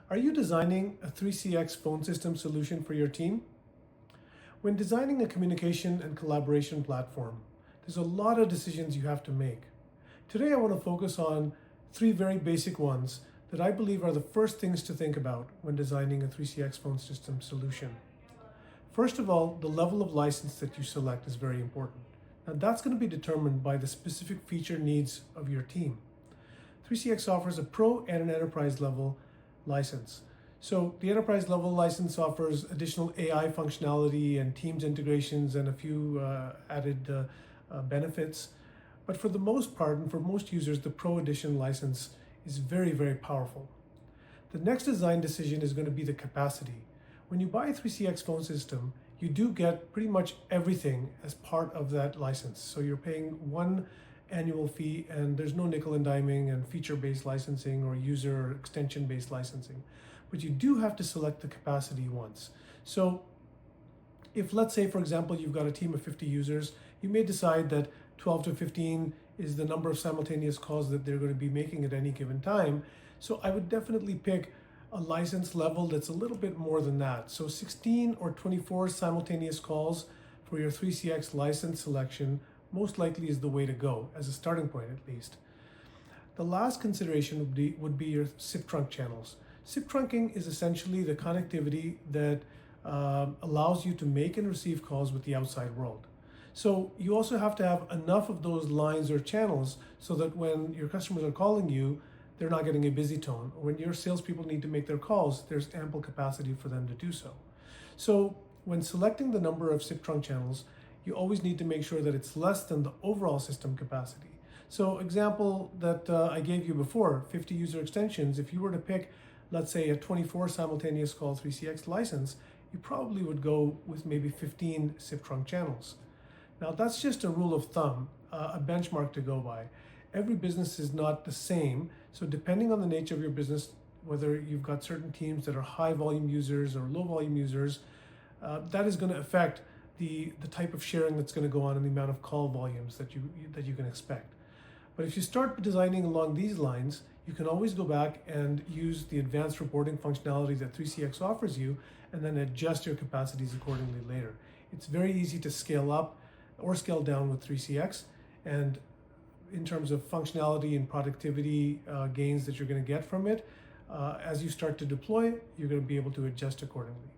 Are you designing a 3CX phone system solution for your team? When designing a communication and collaboration platform, there's a lot of decisions you have to make. Today I want to focus on three very basic ones that I believe are the first things to think about when designing a 3CX phone system solution. First of all, the level of license that you select is very important. Now that's going to be determined by the specific feature needs of your team. 3CX offers a pro and an enterprise level license. So the enterprise level license offers additional AI functionality and Teams integrations and a few added benefits. But for the most part and for most users, the Pro Edition license is very, very powerful. The next design decision is going to be the capacity. When you buy a 3CX phone system, you do get pretty much everything as part of that license. So you're paying one annual fee and there's no nickel and diming and feature-based licensing or user or extension-based licensing. But you do have to select the capacity once. So if, let's say, for example, you've got a team of 50 users, you may decide that 12 to 15 is the number of simultaneous calls that they're going to be making at any given time. So I would definitely pick a license level that's a little bit more than that. So 16 or 24 simultaneous calls for your 3CX license selection most likely is the way to go, as a starting point at least. The last consideration would be your SIP trunk channels. SIP trunking is essentially the connectivity that allows you to make and receive calls with the outside world. So you also have to have enough of those lines or channels so that when your customers are calling you, they're not getting a busy tone. When your salespeople need to make their calls, there's ample capacity for them to do so. So when selecting the number of SIP trunk channels, you always need to make sure that it's less than the overall system capacity. So example that I gave you before, 50 user extensions, if you were to pick, let's say, a 24 simultaneous call 3CX license, you probably would go with maybe 15 SIP trunk channels. Now that's just a rule of thumb, a benchmark to go by. Every business is not the same, so depending on the nature of your business, whether you've got certain teams that are high volume users or low volume users, that is going to affect the type of sharing that's going to go on and the amount of call volumes that you can expect. But if you start designing along these lines, you can always go back and use the advanced reporting functionality that 3CX offers you and then adjust your capacities accordingly later. It's very easy to scale up or scale down with 3CX, and in terms of functionality and productivity gains that you're going to get from it, as you start to deploy, you're going to be able to adjust accordingly.